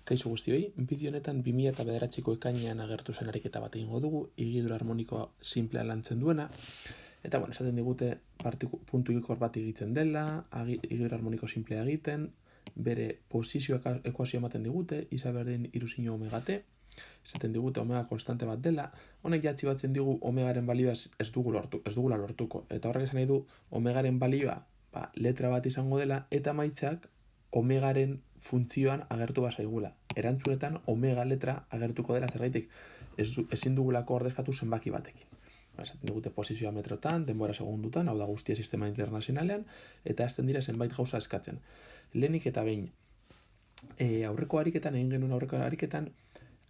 Kaixo guztioi, bideo honetan 2009ko ekainean agertu zen ariketa bat egingo dugu, higidura harmonikoa simplea lantzen duena, eta esaten digute puntu higikor bat egiten dela, higidura harmoniko simplea egiten, bere posizio ekuazio ematen digute, isa berdin iruzino omega t, esaten digute omega konstante bat dela, honek jatzi batzen digu omegaren balioa ez dugula lortuko, eta horrek esan nahi du omegaren balioa letra bat izango dela, eta maitzak omegaren funtzioan agertu bazaigula. Erantzunetan omega letra agertuko dela zergaitik ezin dugulako ordezkatu zenbaki batekin. Esaten digute posizioa metrotan, denbora segundutan, hau da guztia sistema internazionalean, eta hasten dira zenbait gauza eskatzen. Lehenik eta behin, aurreko ariketan,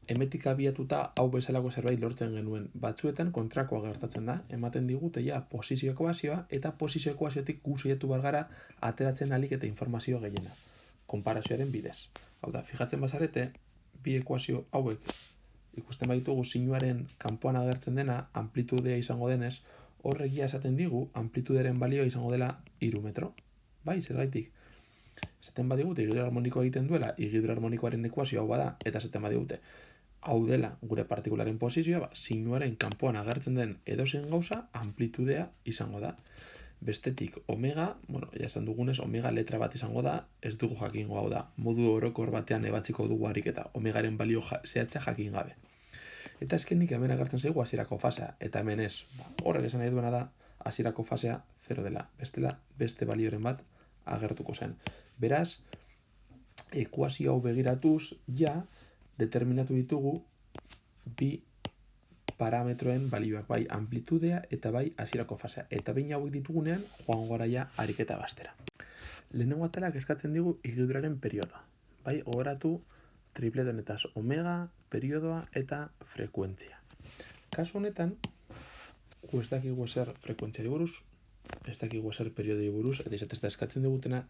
emetik abiatuta hau bezalako zerbait lortzen genuen. Batzuetan kontrakoa gertatzen da, ematen digute posizio ekuazioa, eta posizio ekuaziotik guzietu gara ateratzen alik eta informazio gehiena. Konparazioaren bidez. Hau da, fijatzen bazarete, bi ekuazio hauek ikusten baitugu sinuaren kanpoan agertzen dena, amplitudea izango denez, horregia esaten digu, amplituderen balioa izango dela 3 metro. Bai, zergaitik. Esaten badigute, higidura harmonikoa egiten duela, higidura harmonikoaren ekuazio hau bada, eta esaten badigute, hau dela gure partikularen posizioa, sinuaren kanpoan agertzen den edozein gauza, amplitudea izango da. Bestetik, omega, esan dugunez, omega letra bat izango da, ez dugu jakingo hau da. Modu orokor batean ebatziko dugu ariketa, omegaren balio zehatza jakin gabe. Eta azkenik hemen agertzen zaigu hasierako fasea, eta hemen ez. Horrek esan nahi duena da, hasierako fasea 0 dela. Bestela, beste balioren bat agertuko zen. Beraz, ekuazio hau begiratuz, determinatu ditugu bi parametroen balioak, bai amplitudea eta bai hasierako fasea. Eta behin hauek ditugunean, joan gara ariketa bastera. Lehenengo atalak eskatzen digu higiduraren periodoa. Bai, gogoratu triplet honetaz omega, periodoa eta frekuentzia. Kasu honetan, ez dakigu zer frekuentziari buruz, ez dakigu zer periodoi buruz, eta izatez da eskatzen digutena,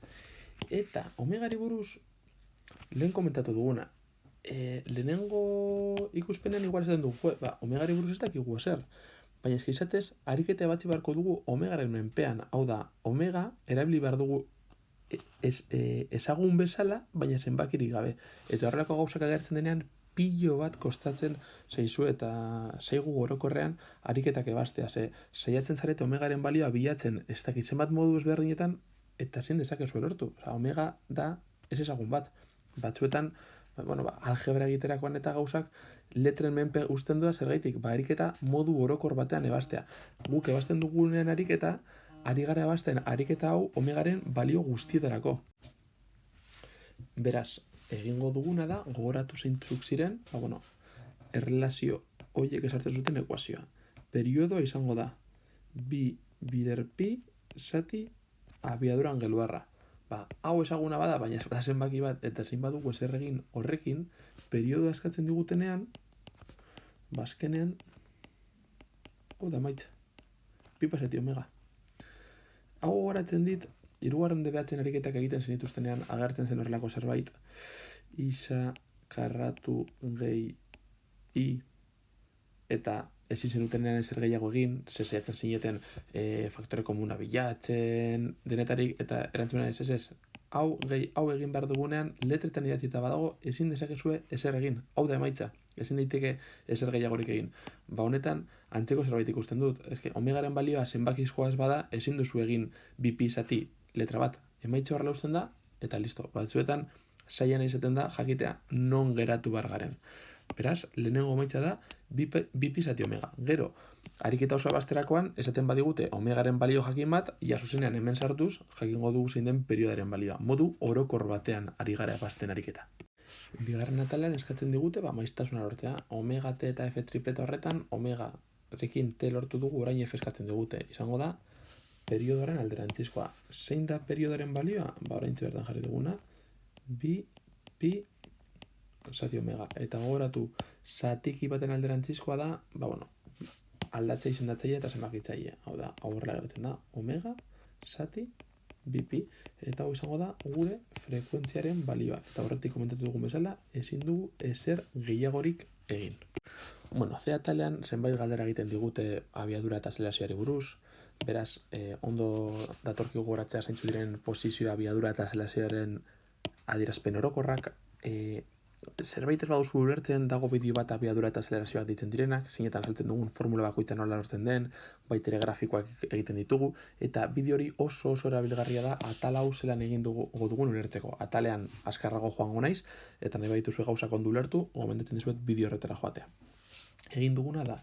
eta omegari buruz, lehen komentatu duguna, lehenengo ikuspenean igual esaten dugu, omegari buruz ez dakigu zer, baina izatez, ariketa batzi beharko dugu omegaren menpean, hau da, omega erabili behar dugu ezagun bezala, baina zenbakirik gabe. Eta horrelako gauzak agertzen denean, pilo bat kostatzen zeizu eta zeigu orokorrean ariketak ebastea. Saiatzen zarete omegaren balioa bilatzen ez dakitzen bat modu ezberdinetan, eta zein dezakezu lortu. Omega da ez ezagun bat. Batzuetan, algebra egiterakoan eta gauzak letren menpe uzten doa zergaitik, ariketa modu orokor batean ebastea. Guk ebasten dugunean ariketa, ari gara ebazten ariketa hau omegaren balio guztietarako. Beraz, egingo duguna da, gogoratu zeintzuk ziren, errelazio horiek esartzen zuten ekuazioa. Periodoa izango da, bi bider pi zati abiadura angeluarra. Hau ezaguna bada, baina ez bada zenbaki bat, eta zein badugu ezer egin horrekin, periodoa eskatzen digutenean, azkenean, hau da maitza, pi pasati omega. Hau gogoratzen dit, 3. debeatzen ariketak egiten zenituztenean agertzen zen horrelako zerbait, isa karratu gehi i, eta ezin zenutenean ezer gehiago egin, zaiatzen zineten faktore komuna bilatzen, denetarik, eta erantzuna ez. Hau egin behar dugunean, letretan idatzita badago, ezin dezakezue ezer egin, hau da emaitza, ezin daiteke ezer gehiagorik egin. Honetan, antzeko zerbait ikusten dut, omegaren balioa zenbakizkoa ez bada, ezin duzu egin bi pi zati letra bat, emaitza horrela uzten da, eta listo, batzuetan zaian izaten da jakitea non geratu behar garen. Beraz, lehenengo emaitza da, bi pi zati omega. Gero, ariketa osoa basterakoan, esaten badigute omegaren balio jakin bat, zuzenean hemen sartuz, jakingo dugu zein den periodaren balioa. Modu orokor batean ari gara ebazten ariketa. Bigarren atalean eskatzen digute, maiztasuna lortzea. Omega t eta f tripleta horretan, omega rekin t lortu dugu, orain f eskatzen digute. Izango da, periodoaren alderantzizkoa. Zein da periodoaren balioa? Orain bertan jarri duguna, bi pi zati omega. Eta gogoratu, zatiki baten alderantzizkoa da, aldatzea izendatzaile eta zenbakitzaile. Hau da, horrela geratzen da, omega, zati, bi pi. Eta hau izango da, gure frekuentziaren balioa. Eta horretik komentatu dugun bezala, ezin dugu ezer gehiagorik egin. Ze atalean zenbait galdera egiten digute abiadura eta azelazioari buruz. Beraz, ondo datorkigu gogoratzea zeintzu diren posizioa, abiadura eta azelazioaren adierazpen orokorrak, Zerbait ez baduzu ulertzen, dago bideo bat abiadura eta azelerazioak ditzen direnak, zeinetan saltzen dugun formula bakoitza nola lortzen den, baitere grafikoak egiten ditugu, eta bideo hori oso erabilgarria da atal hau zelan egin dugun ulertzeko. Atalean azkarrago joango naiz, eta nahi baituzue gauzak ondo ulertu, gomendatzen dizuet bideo horretara joatea. Egin duguna da,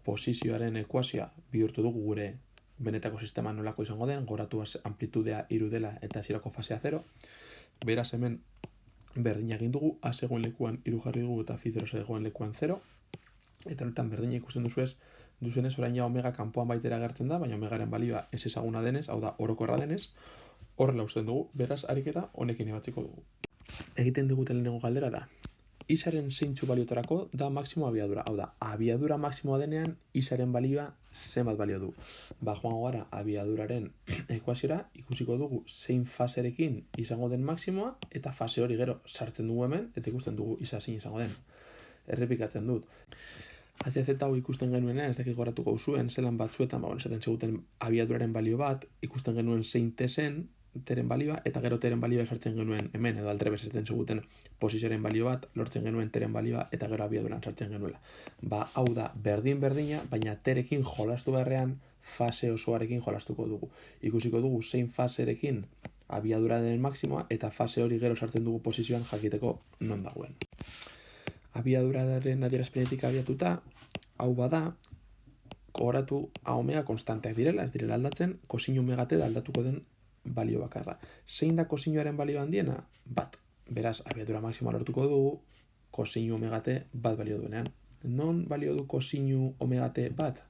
posizioaren ekuazioa bihurtu dugu gure benetako sistema nolako izango den, goratu amplitudea 3 dela eta hasierako fasea 0. Beraz hemen berdina egin dugu, a zegoen lekuan 3 jarri dugu eta fi 0 zegoen lekuan 0. Eta honetan berdina ikusten duzuenez orain ja omega kanpoan baitera agertzen da, baina omegaren balioa ez ezaguna denez, hau da orokorra denez, horrela usten dugu, beraz ariketa honekin ebatziko dugu. Egiten diguten lehenengo galdera da, isaren zeintzu baliotarako da maksimo abiadura. Hau da, abiadura maksimoa denean isaren balioa zenbat balio du. Joango gara abiaduraren ekuaziora, ikusiko dugu zein faserekin izango den maksimoa, eta fase hori gero sartzen dugu hemen, eta ikusten dugu isa zein izango den. Errepikatzen dut. HZ hau ikusten genuenean, ez dakit goratuko zuen, zelan batzuetan, esaten zeguten abiaduraren balio bat, ikusten genuen zein zen, teren balioa, eta gero teren balioa sartzen genuen hemen, edo aldrebes esaten zeguten posizioaren balio bat, lortzen genuen teren balioa, eta gero abiaduran sartzen genuela. Hau da, berdina, baina terekin jolastu beharrean, fase osoarekin jolastuko dugu. Ikusiko dugu zein faserekin abiadura den maksimoa, eta fase hori gero sartzen dugu posizioan jakiteko non dagoen. Abiaduraren adierazpenetik abiatuta, hau bada, gogoratu omega konstanteak direla, ez direla aldatzen, kosinu omega t da aldatuko den balio bakarra. Zein da kosinuaren balio handiena? Bat. Beraz, abiadura maksimoa lortuko dugu, kosinu omega t bat balio duenean. Non balio du kosinu omega t bat?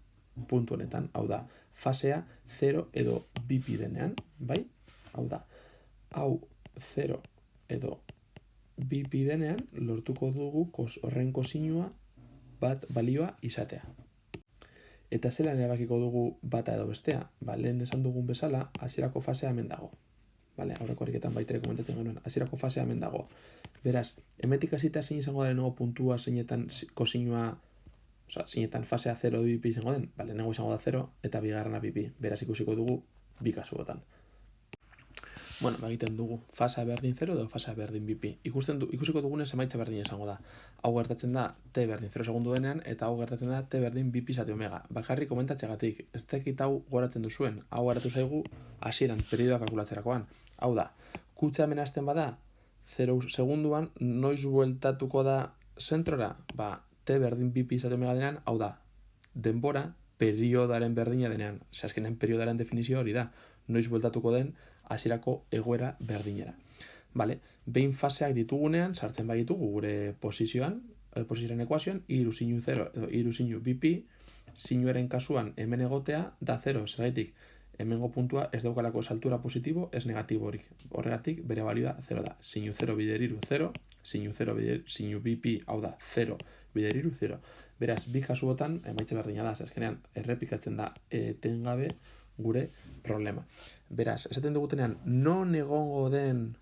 Puntu honetan, hau da, fasea 0 edo bipi denean, bai? Hau da, hau 0 edo bipi denean, lortuko dugu horren kosinua bat balioa izatea. Eta zelan erabakiko dugu bata edo bestea? Lehen esan dugun bezala, hasierako fasea hemen dago. Aurreko ariketan baitere komentatzen genuen, hasierako fasea hemen dago. Beraz, hemetik hasita zein izango da lehenengo puntua zeinetan kosinua, zeinetan fasea 0 bipi izango den? Lehenengo izango da 0 eta bigarrena bipi. Beraz ikusiko dugu bi kasuotan. Egiten dugu fasea berdin 0 edo fasea berdin bipi. Ikusiko dugunez emaitza berdin izango da. Hau gertatzen da t berdin 0 segundu denean, eta hau gertatzen da t berdin bipi zati omega. Bakarrik komentatzeagatik, ez dakit hau goratzen duzuen. Hau geratu zaigu hasieran periodoa kalkulatzerakoan. Hau da, kutsa hemen hasten bada 0 segunduan, noiz bueltatuko da zentrora? T berdin bipi zati omega denean, hau da, denbora periodaren berdina denean. Azkenean periodaren definizio hori da. Noiz bueltatuko den hasierako egoera berdinera. Behin faseak ditugunean, sartzen baditugu gure posizioaren ekuazioan, iru sinu 0 edo iru sinu bipi, sinuaren kasuan hemen egotea da 0, zergatik hemengo puntua ez daukalako saltura positibo, ez negatiborik. Horregatik bere balioa 0 da. Sinu 0 bider iru 0, sinu 0 bider sinu bipi, hau da 0 bider iru 0. Beraz, bi kasuotan emaitza berdina da, azkenean errepikatzen da etengabe gure problema. Beraz, esaten dugutenean, non egongo den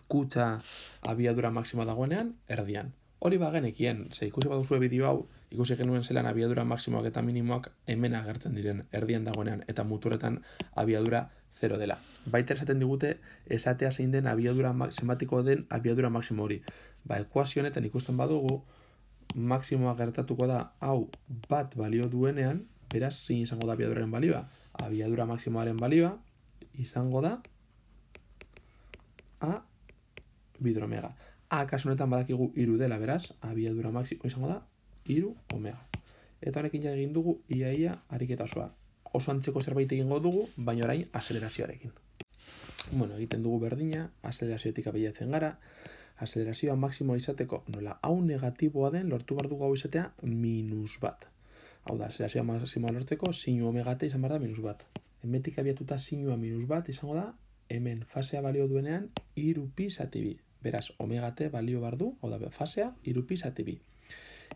kutsa abiadura maksimoa dagoenean, erdian. Hori bagenekien, ikusi baduzue bideo hau, ikusi genuen zelan abiadura maksimoak eta minimoak hemen agertzen diren erdian dagoenean, eta muturretan abiadura 0 dela. Baita esaten digute, esatea zein den zenbatiko den abiadura maksimo hori. Ekuazio honetan ikusten badugu, maksimoa gertatuko da hau bat balio duenean, beraz, zein izango da abiaduraren balioa? Abiadura maksimoaren balioa izango da a bider omega. Kasu honetan badakigu 3 dela, beraz, abiadura maksimo izango da 3 omega. Eta honekin ja egin dugu ia ariketa osoa. Oso antzeko zerbait egingo dugu, baina orain azelerazioarekin. Egiten dugu berdina, azelerazioetik abiatzen gara. Azelerazioa maksimoa izateko, nola hau negatiboa den, lortu behar dugu hau izatea -1. Hau da, azelerazioa maksimoa lortzeko, sinu omega t izan behar da -1. Hemetik abiatuta sinua -1 izango da, hemen fasea balio duenean 3 pi zati bi. Beraz, omega t balio behar du, hau da, fasea 3 pi zati bi.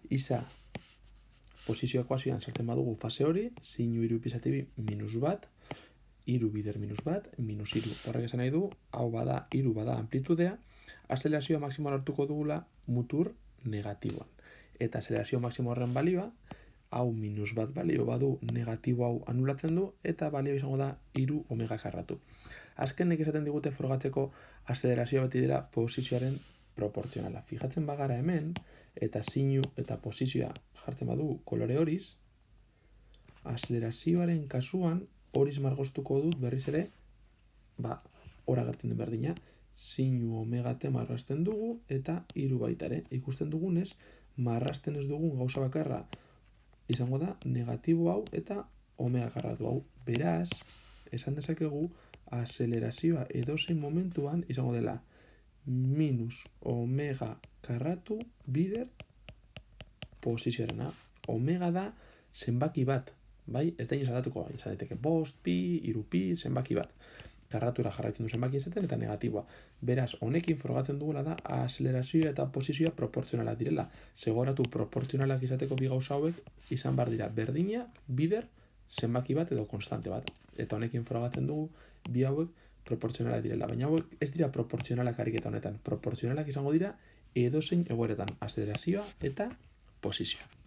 Iza, posizio ekuazioan sartzen badugu fase hori, sinu 3 pi zati bi -1, 3 bider -1, -3. Horrek esan nahi du, hau bada, 3 bada amplitudea, azelerazioa maksimoa lortuko dugula mutur negatiboan. Eta azelerazio maksimo horren balioa, hau -1 balio badu negatibo hau anulatzen du, eta balio izango da 3 omega karratu. Azkenek esaten digute frogatzeko azelerazioa beti dira posizioaren proportzionala. Fijatzen bagara hemen, eta sinu eta posizioa jartzen badugu kolore horiz, azelerazioaren kasuan horiz margostuko dut berriz ere, hor agertzen den berdina, sinu omega t marrazten dugu, eta 3 baita ere. Ikusten dugunez, marrazten ez dugun gauza bakarra izango da negatibo hau eta omega karratu hau. Beraz, esan dezakegu, azelerazioa edozein momentuan izango dela minus omega karratu bider posizioarena. Omega da zenbaki bat, bai? Ez da inoz aldatuko, izan daiteke 5 pi, 3 pi, zenbaki bat. Karratura jarraitzen du zenbaki izaten eta negatiboa. Beraz, honekin frogatzen duguna da azelerazioa eta posizioa proportzionalak direla. Segoratu proportzionalak izateko bi gauza hauek izan behar dira berdina, bider, zenbaki bat edo konstante bat. Eta honekin frogatzen dugu bi hauek proportzionalak direla. Baina hauek ez dira proportzionalak ariketa honetan. Proportzionalak izango dira edozein egoeretan azelerazioa eta posizioa.